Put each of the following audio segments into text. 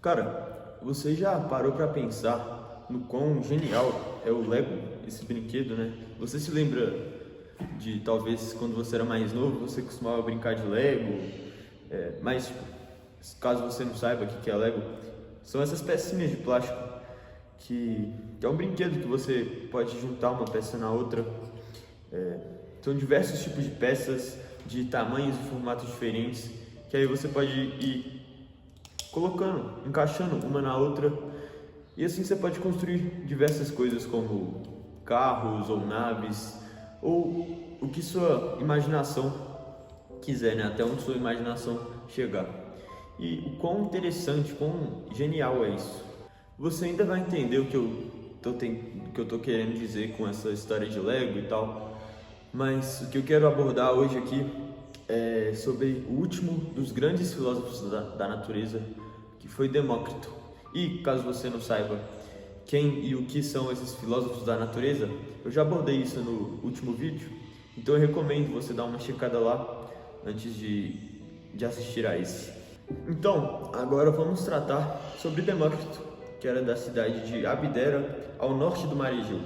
Cara, você já parou pra pensar no quão genial é o Lego, esse brinquedo, né? Você se lembra de, talvez, quando você era mais novo, você costumava brincar de Lego, mas, tipo, caso você não saiba o que é Lego, são essas pecinhas de plástico que é um brinquedo que você pode juntar uma peça na outra. São diversos tipos de peças, de tamanhos e formatos diferentes, que aí você pode ir colocando, encaixando uma na outra, e assim você pode construir diversas coisas como carros ou naves, ou o que sua imaginação quiser, né? Até onde sua imaginação chegar. E o quão interessante, quão genial é isso. Você ainda vai entender o que eu tô querendo dizer com essa história de Lego e tal, mas o que eu quero abordar hoje aqui é sobre o último dos grandes filósofos da natureza, que foi Demócrito. E caso você não saiba quem e o que são esses filósofos da natureza, eu já abordei isso no último vídeo, então eu recomendo você dar uma checada lá antes de assistir a esse. Então, agora vamos tratar sobre Demócrito, que era da cidade de Abdera, ao norte do Mar Egeu.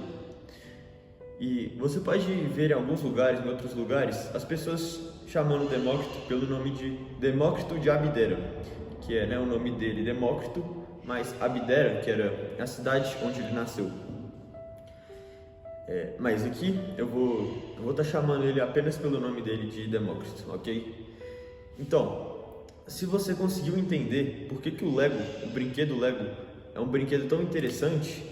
E você pode ver em alguns lugares, em outros lugares, as pessoas chamando Demócrito pelo nome de Demócrito de Abdera, que é, né, o nome dele, Demócrito, mas Abdera, que era a cidade onde ele nasceu. Mas aqui eu vou estar chamando ele apenas pelo nome dele de Demócrito, ok? Então, se você conseguiu entender por que o Lego, o brinquedo Lego, é um brinquedo tão interessante,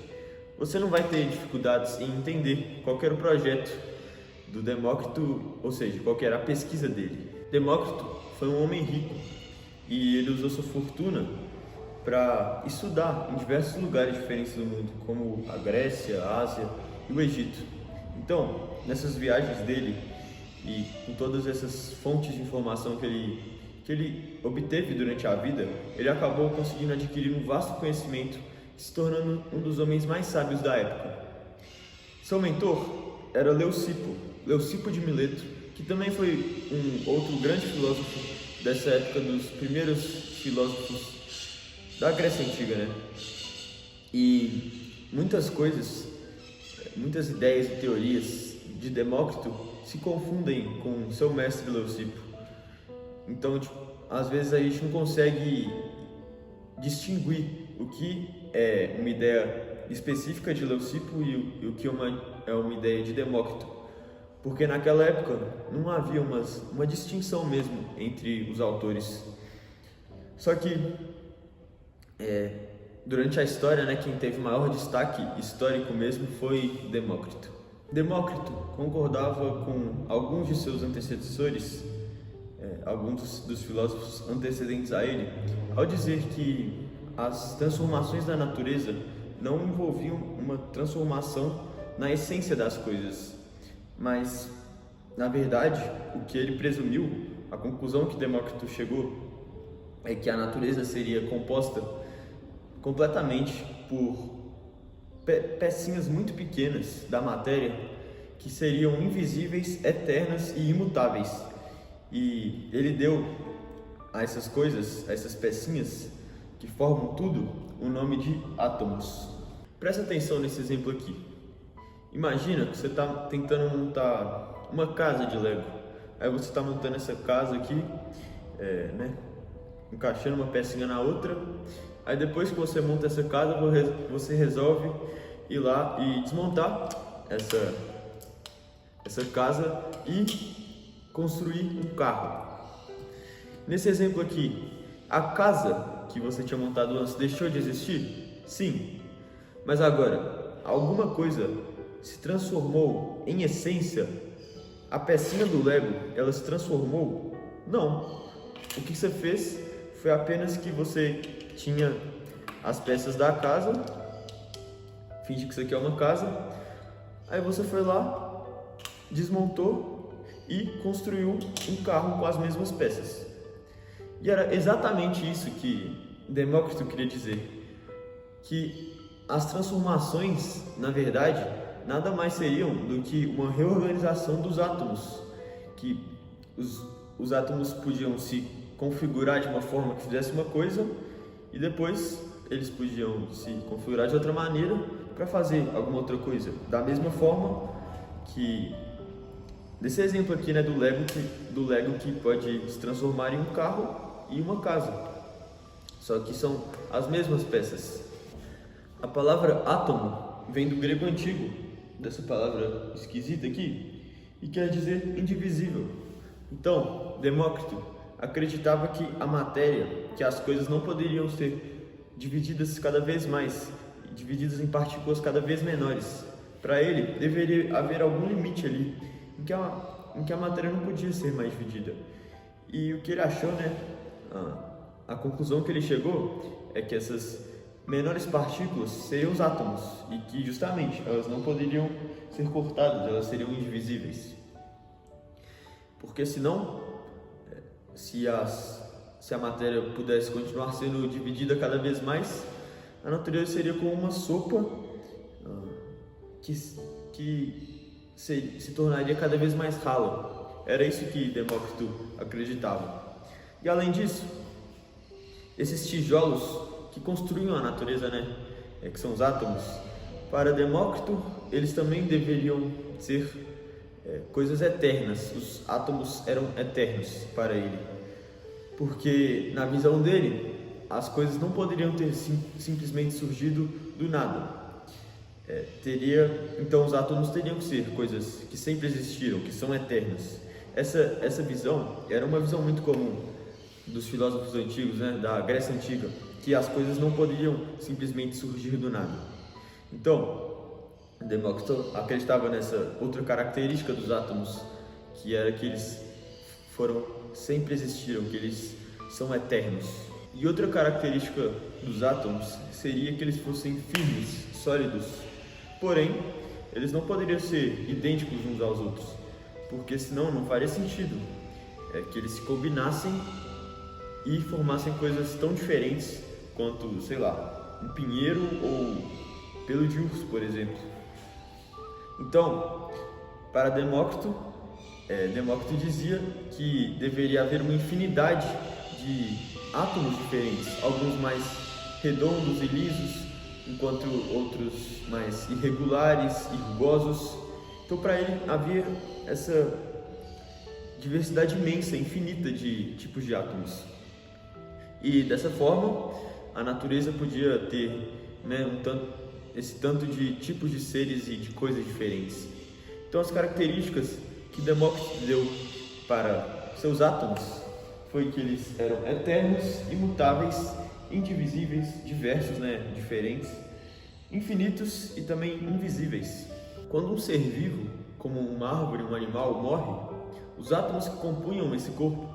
você não vai ter dificuldades em entender qual era o projeto do Demócrito, ou seja, qual era a pesquisa dele. Demócrito foi um homem rico e ele usou sua fortuna para estudar em diversos lugares diferentes do mundo, como a Grécia, a Ásia e o Egito. Então, nessas viagens dele e com todas essas fontes de informação que ele obteve durante a vida, ele acabou conseguindo adquirir um vasto conhecimento, se tornando um dos homens mais sábios da época. Seu mentor era Leucipo de Mileto, que também foi um outro grande filósofo dessa época, dos primeiros filósofos da Grécia Antiga, né? E muitas coisas, muitas ideias e teorias de Demócrito se confundem com seu mestre Leucipo. Então, às vezes a gente não consegue distinguir o que é uma ideia específica de Leucipo e o que é uma ideia de Demócrito, porque naquela época não havia uma distinção mesmo entre os autores. Só que durante a história, né, quem teve maior destaque histórico mesmo foi Demócrito. Demócrito concordava com alguns de seus antecessores, alguns dos filósofos antecedentes a ele, ao dizer que as transformações da natureza não envolviam uma transformação na essência das coisas, mas, na verdade, o que ele presumiu, a conclusão que Demócrito chegou, é que a natureza seria composta completamente por pecinhas muito pequenas da matéria que seriam invisíveis, eternas e imutáveis. E ele deu a essas coisas, a essas pecinhas que formam tudo, o nome de átomos. Presta atenção nesse exemplo aqui. Imagina que você está tentando montar uma casa de Lego. Aí você está montando essa casa aqui, né, encaixando uma pecinha na outra. Aí depois que você monta essa casa, você resolve ir lá e desmontar essa casa e construir um carro. Nesse exemplo aqui, a casa que você tinha montado antes deixou de existir? Sim. Mas agora, alguma coisa se transformou em essência? A pecinha do Lego, ela se transformou? Não. O que você fez foi apenas que você tinha as peças da casa, finge que isso aqui é uma casa, aí você foi lá, desmontou e construiu um carro com as mesmas peças. E era exatamente isso que Demócrito queria dizer, que as transformações, na verdade, nada mais seriam do que uma reorganização dos átomos, que os átomos podiam se configurar de uma forma que fizesse uma coisa e depois eles podiam se configurar de outra maneira para fazer alguma outra coisa. Da mesma forma que desse exemplo aqui, né, do Lego que pode se transformar em um carro e uma casa. Só que são as mesmas peças. A palavra átomo vem do grego antigo, dessa palavra esquisita aqui, e quer dizer indivisível. Então, Demócrito acreditava que a matéria, que as coisas não poderiam ser divididas cada vez mais, divididas em partículas cada vez menores. Para ele, deveria haver algum limite ali, em que a matéria não podia ser mais dividida. E o que ele achou, né, a conclusão que ele chegou é que essas menores partículas seriam os átomos, e que justamente elas não poderiam ser cortadas, elas seriam indivisíveis. Porque senão, se a matéria pudesse continuar sendo dividida cada vez mais, a natureza seria como uma sopa que se tornaria cada vez mais rala. Era isso que Demócrito acreditava. E além disso, esses tijolos que construíam a natureza, né, que são os átomos, para Demócrito, eles também deveriam ser coisas eternas. Os átomos eram eternos para ele, porque na visão dele, as coisas não poderiam ter simplesmente surgido do nada. Então os átomos teriam que ser coisas que sempre existiram, que são eternas. Essa visão era uma visão muito comum dos filósofos antigos, né, da Grécia Antiga, que as coisas não poderiam simplesmente surgir do nada. Então, Demócrito acreditava nessa outra característica dos átomos, que era que eles sempre existiram, que eles são eternos. E outra característica dos átomos seria que eles fossem firmes, sólidos. Porém, eles não poderiam ser idênticos uns aos outros, porque senão não faria sentido que eles se combinassem e formassem coisas tão diferentes quanto, sei lá, um pinheiro ou pelo de urso, por exemplo. Então, para Demócrito, Demócrito dizia que deveria haver uma infinidade de átomos diferentes, alguns mais redondos e lisos, enquanto outros mais irregulares e rugosos. Então, para ele, havia essa diversidade imensa, infinita de tipos de átomos. E dessa forma, a natureza podia ter, né, esse tanto de tipos de seres e de coisas diferentes. Então, as características que Demócrito deu para seus átomos foi que eles eram eternos, imutáveis, indivisíveis, diversos, né, diferentes, infinitos e também invisíveis. Quando um ser vivo, como uma árvore, um animal, morre, os átomos que compunham esse corpo,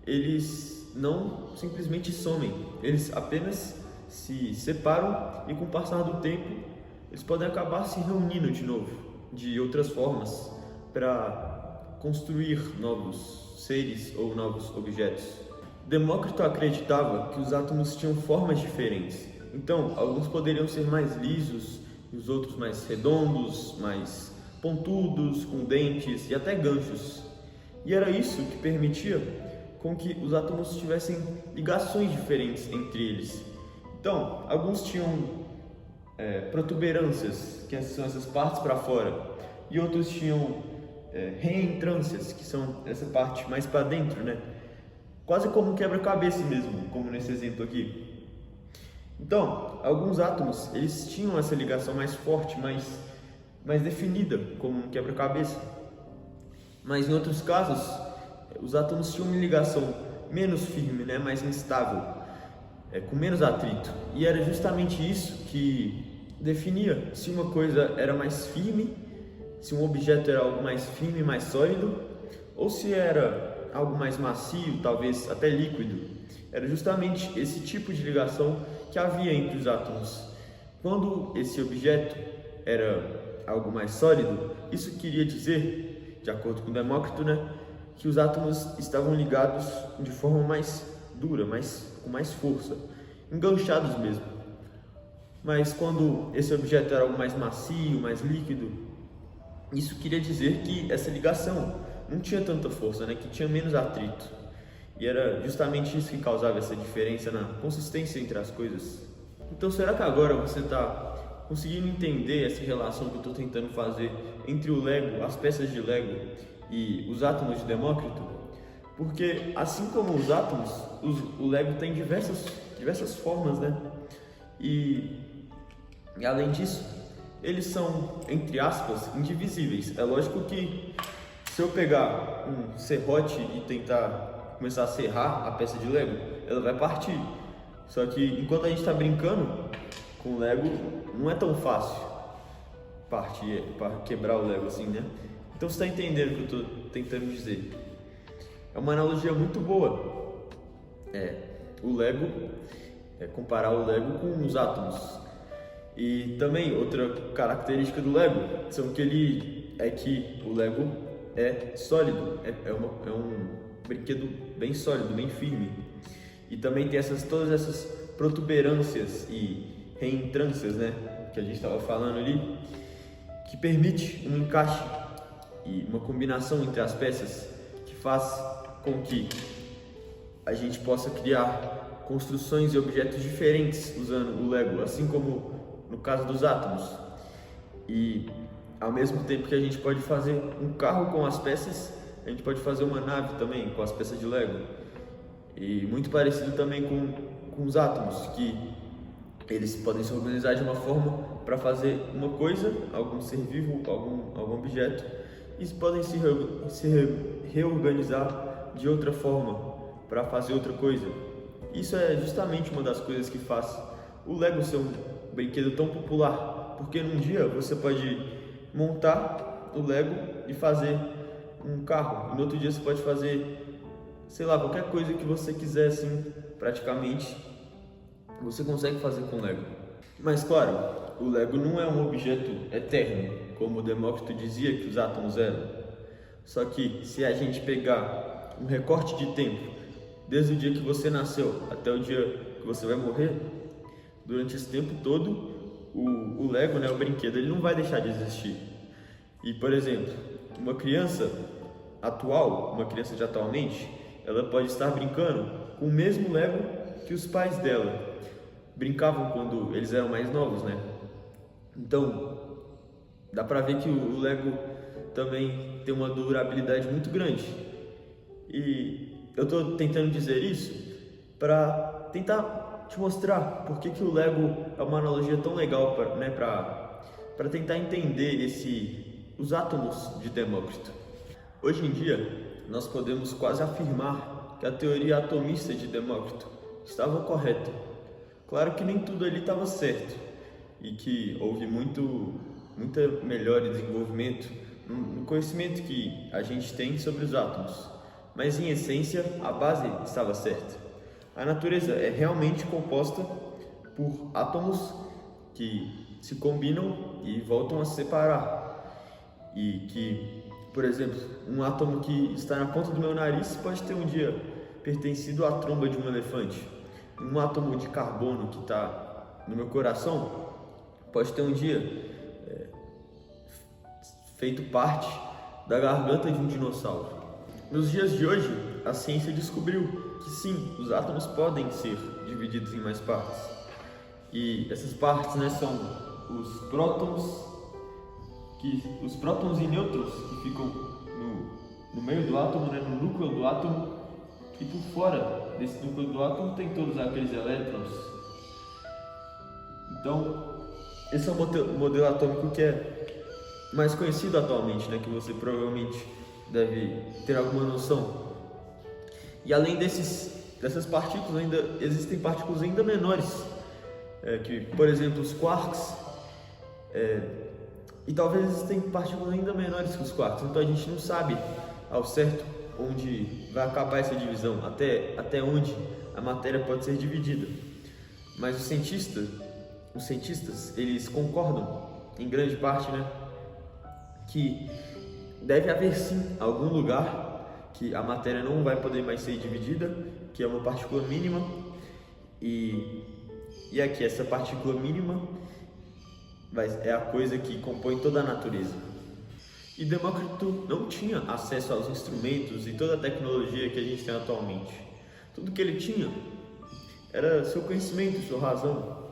eles não simplesmente somem, eles apenas se separam e com o passar do tempo eles podem acabar se reunindo de novo, de outras formas, para construir novos seres ou novos objetos. Demócrito acreditava que os átomos tinham formas diferentes. Então, alguns poderiam ser mais lisos, e os outros mais redondos, mais pontudos, com dentes e até ganchos. E era isso que permitia com que os átomos tivessem ligações diferentes entre eles. Então, alguns tinham protuberâncias, que são essas partes para fora, e outros tinham reentrâncias, que são essa parte mais para dentro, né? Quase como um quebra-cabeça mesmo, como nesse exemplo aqui. Então, alguns átomos, eles tinham essa ligação mais forte, mais definida, como um quebra-cabeça. Mas em outros casos, os átomos tinham uma ligação menos firme, né, mais instável, com menos atrito. E era justamente isso que definia se uma coisa era mais firme, se um objeto era algo mais firme, mais sólido, ou se era algo mais macio, talvez até líquido. Era justamente esse tipo de ligação que havia entre os átomos. Quando esse objeto era algo mais sólido, isso queria dizer, de acordo com Demócrito, né, que os átomos estavam ligados de forma mais dura, com mais força, enganchados mesmo. Mas quando esse objeto era algo mais macio, mais líquido, isso queria dizer que essa ligação não tinha tanta força, né, que tinha menos atrito. E era justamente isso que causava essa diferença na consistência entre as coisas. Então, será que agora você está conseguindo entender essa relação que eu estou tentando fazer entre o Lego, as peças de Lego e os átomos de Demócrito? Porque, assim como os átomos, o Lego tem diversas formas, né? E além disso, eles são, entre aspas, indivisíveis. É lógico que se eu pegar um serrote e tentar começar a serrar a peça de Lego, ela vai partir. Só que enquanto a gente está brincando com o Lego, não é tão fácil partir, para quebrar o Lego assim, né? Então você está entendendo o que eu estou tentando dizer. É uma analogia muito boa. O Lego, comparar o Lego com os átomos. E também outra característica do Lego são que o Lego é sólido, é um brinquedo bem sólido, bem firme. E também tem todas essas protuberâncias e reentrâncias, né, que a gente estava falando ali, que permite um encaixe e uma combinação entre as peças que faz com que a gente possa criar construções e objetos diferentes usando o Lego, assim como no caso dos átomos. E ao mesmo tempo que a gente pode fazer um carro com as peças, a gente pode fazer uma nave também com as peças de Lego. E muito parecido também com os átomos, que eles podem se organizar de uma forma para fazer uma coisa, algum ser vivo, algum objeto, e podem se reorganizar de outra forma para fazer outra coisa. Isso é justamente uma das coisas que faz o Lego ser um brinquedo tão popular, porque num dia você pode montar o Lego e fazer um carro, e no outro dia você pode fazer, sei lá, qualquer coisa que você quiser, assim, praticamente você consegue fazer com o Lego. Mas claro, o Lego não é um objeto eterno, como Demócrito dizia que os átomos eram. Só que se a gente pegar um recorte de tempo, desde o dia que você nasceu até o dia que você vai morrer, durante esse tempo todo, o Lego, né, o brinquedo, ele não vai deixar de existir. E, por exemplo, uma criança de atualmente, ela pode estar brincando com o mesmo Lego que os pais dela brincavam quando eles eram mais novos, né? Então, dá pra ver que o Lego também tem uma durabilidade muito grande. E eu tô tentando dizer isso para tentar te mostrar por que o Lego é uma analogia tão legal para tentar entender os átomos de Demócrito. Hoje em dia, nós podemos quase afirmar que a teoria atomista de Demócrito estava correta. Claro que nem tudo ali estava certo e que houve muita melhora e desenvolvimento no conhecimento que a gente tem sobre os átomos, mas em essência a base estava certa. A natureza é realmente composta por átomos que se combinam e voltam a se separar, e que, por exemplo, um átomo que está na ponta do meu nariz pode ter um dia pertencido à tromba de um elefante. Um átomo de carbono que está no meu coração pode ter um dia feito parte da garganta de um dinossauro. Nos dias de hoje, a ciência descobriu que sim, os átomos podem ser divididos em mais partes. E essas partes, né, são os prótons e nêutrons que ficam no meio do átomo, né, no núcleo do átomo, e por fora desse núcleo do átomo tem todos aqueles elétrons. Então, esse é o modelo atômico que é mais conhecido atualmente, né, que você provavelmente deve ter alguma noção. E além dessas partículas, ainda existem partículas ainda menores, que, por exemplo, os quarks, e talvez existem partículas ainda menores que os quarks. Então a gente não sabe ao certo onde vai acabar essa divisão, até onde a matéria pode ser dividida. Mas os cientistas, eles concordam, em grande parte, né, que deve haver sim algum lugar que a matéria não vai poder mais ser dividida, que é uma partícula mínima, e aqui essa partícula mínima é a coisa que compõe toda a natureza. E Demócrito não tinha acesso aos instrumentos e toda a tecnologia que a gente tem atualmente. Tudo que ele tinha era seu conhecimento, sua razão.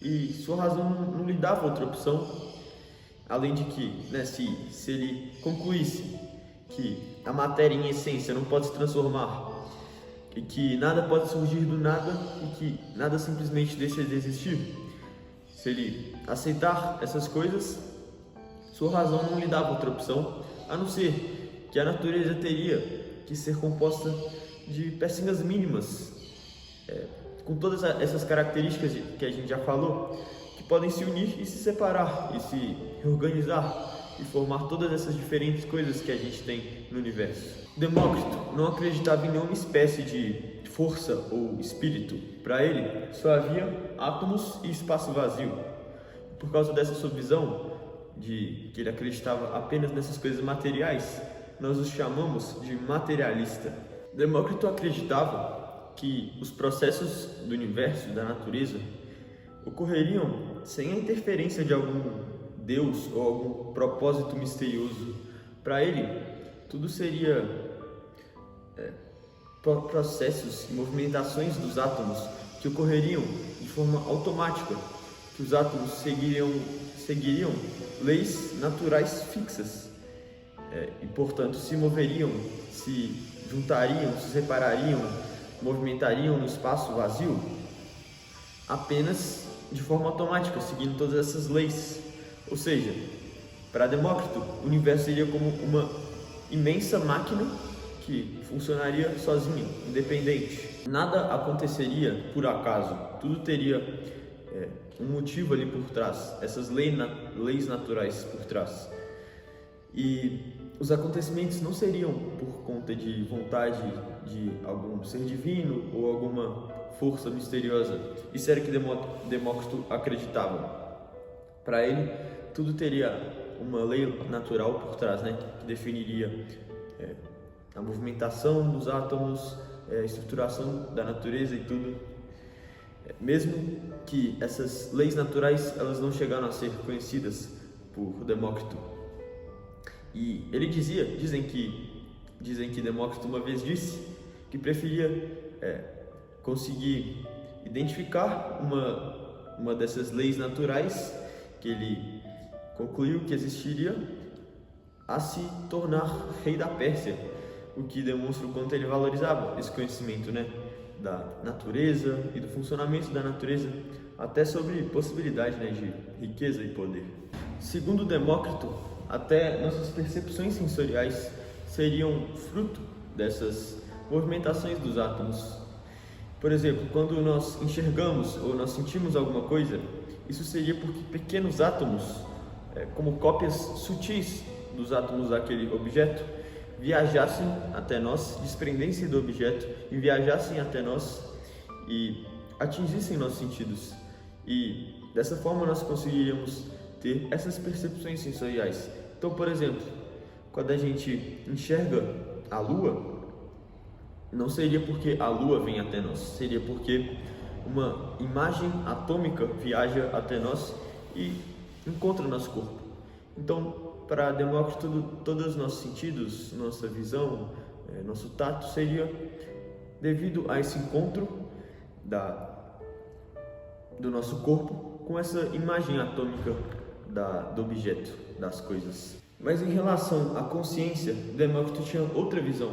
E sua razão não lhe dava outra opção, além de que, se ele concluísse que a matéria em essência não pode se transformar, e que nada pode surgir do nada, e que nada simplesmente deixa de existir, se ele aceitar essas coisas, sua razão não lhe dava outra opção, a não ser que a natureza teria que ser composta de pecinhas mínimas, com todas essas características que a gente já falou, que podem se unir e se separar, e se reorganizar, e formar todas essas diferentes coisas que a gente tem no universo. Demócrito não acreditava em nenhuma espécie de força ou espírito. Para ele, só havia átomos e espaço vazio. Por causa dessa sua visão, de que ele acreditava apenas nessas coisas materiais, nós os chamamos de materialista. Demócrito acreditava que os processos do universo, da natureza, ocorreriam sem a interferência de algum Deus ou algum propósito misterioso. Para ele, tudo seria processos e movimentações dos átomos que ocorreriam de forma automática, que os átomos seguiriam leis naturais fixas e, portanto, se moveriam, se juntariam, se separariam, movimentariam no espaço vazio apenas de forma automática, seguindo todas essas leis. Ou seja, para Demócrito, o universo seria como uma imensa máquina que funcionaria sozinha, independente. Nada aconteceria por acaso, tudo teria um motivo ali por trás, essas leis naturais por trás. E os acontecimentos não seriam por conta de vontade de algum ser divino ou alguma força misteriosa. Isso era que Demócrito acreditava. Para ele, tudo teria uma lei natural por trás, que definiria a movimentação dos átomos, a estruturação da natureza e tudo. Mesmo que essas leis naturais elas não chegaram a ser conhecidas por Demócrito. E ele dizem que Demócrito uma vez disse que preferia conseguir identificar uma dessas leis naturais que ele concluiu que existiria a se tornar rei da Pérsia, o que demonstra o quanto ele valorizava esse conhecimento, da natureza e do funcionamento da natureza, até sobre possibilidade, de riqueza e poder. Segundo Demócrito, até nossas percepções sensoriais seriam fruto dessas movimentações dos átomos. Por exemplo, quando nós enxergamos ou nós sentimos alguma coisa, isso seria porque pequenos átomos, como cópias sutis dos átomos daquele objeto, viajassem até nós, desprendessem do objeto e viajassem até nós e atingissem nossos sentidos. E dessa forma nós conseguiríamos ter essas percepções sensoriais. Então, por exemplo, quando a gente enxerga a Lua, não seria porque a Lua vem até nós, seria porque uma imagem atômica viaja até nós e encontra nosso corpo. Então, para Demócrito, todos os nossos sentidos, nossa visão, nosso tato seria devido a esse encontro do nosso corpo com essa imagem atômica do objeto, das coisas. Mas em relação à consciência, Demócrito tinha outra visão.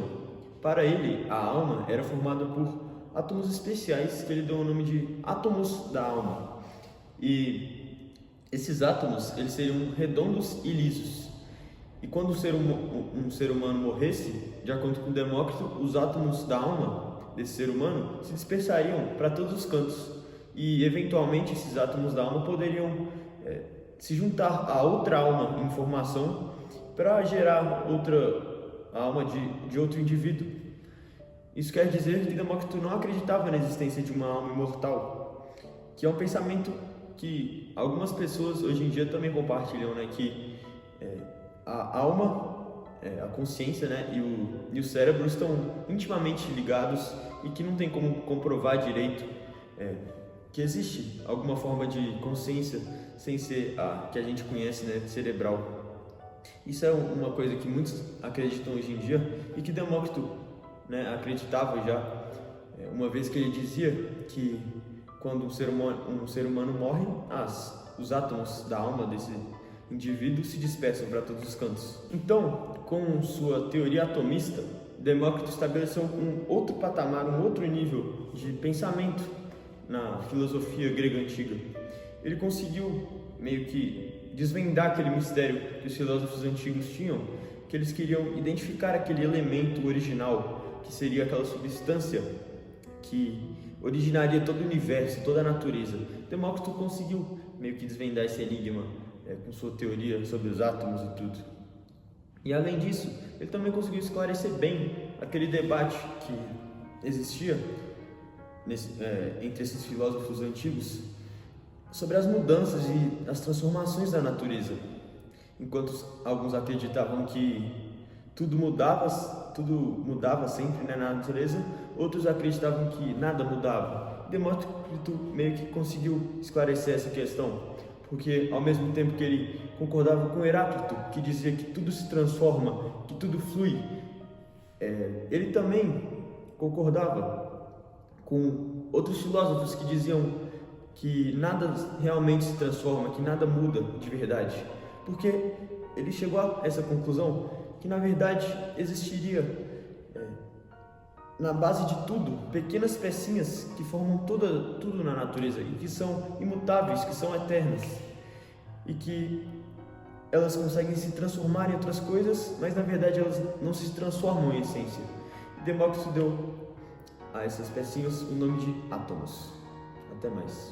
Para ele, a alma era formada por átomos especiais que ele deu o nome de átomos da alma. E esses átomos, eles seriam redondos e lisos. E quando um ser humano morresse, de acordo com Demócrito, os átomos da alma desse ser humano se dispersariam para todos os cantos. E, eventualmente, esses átomos da alma poderiam se juntar a outra alma em formação para gerar outra alma de outro indivíduo. Isso quer dizer que Demócrito não acreditava na existência de uma alma imortal, que é um pensamento que algumas pessoas hoje em dia também compartilham, que a alma, a consciência, e o cérebro estão intimamente ligados e que não tem como comprovar direito que existe alguma forma de consciência sem ser a que a gente conhece, cerebral. Isso é uma coisa que muitos acreditam hoje em dia e que Demócrito, né, acreditava já, uma vez que ele dizia que quando um ser humano morre, os átomos da alma desse indivíduo se dispersam para todos os cantos. Então, com sua teoria atomista, Demócrito estabeleceu um outro patamar, um outro nível de pensamento na filosofia grega antiga. Ele conseguiu meio que desvendar aquele mistério que os filósofos antigos tinham, que eles queriam identificar aquele elemento original, que seria aquela substância que originaria todo o universo, toda a natureza. Demócrito conseguiu meio que desvendar esse enigma com sua teoria sobre os átomos e tudo. E além disso, ele também conseguiu esclarecer bem aquele debate que existia entre esses filósofos antigos sobre as mudanças e as transformações da natureza. Enquanto alguns acreditavam que tudo mudava sempre, né, na natureza, outros acreditavam que nada mudava. Demócrito meio que conseguiu esclarecer essa questão, porque ao mesmo tempo que ele concordava com Heráclito, que dizia que tudo se transforma, que tudo flui, ele também concordava com outros filósofos que diziam que nada realmente se transforma, que nada muda de verdade, porque ele chegou a essa conclusão que na verdade existiria na base de tudo pequenas pecinhas que formam tudo na natureza e que são imutáveis, que são eternas e que elas conseguem se transformar em outras coisas, mas na verdade elas não se transformam em essência. E Demócrito deu a essas pecinhas o nome de átomos. Até mais.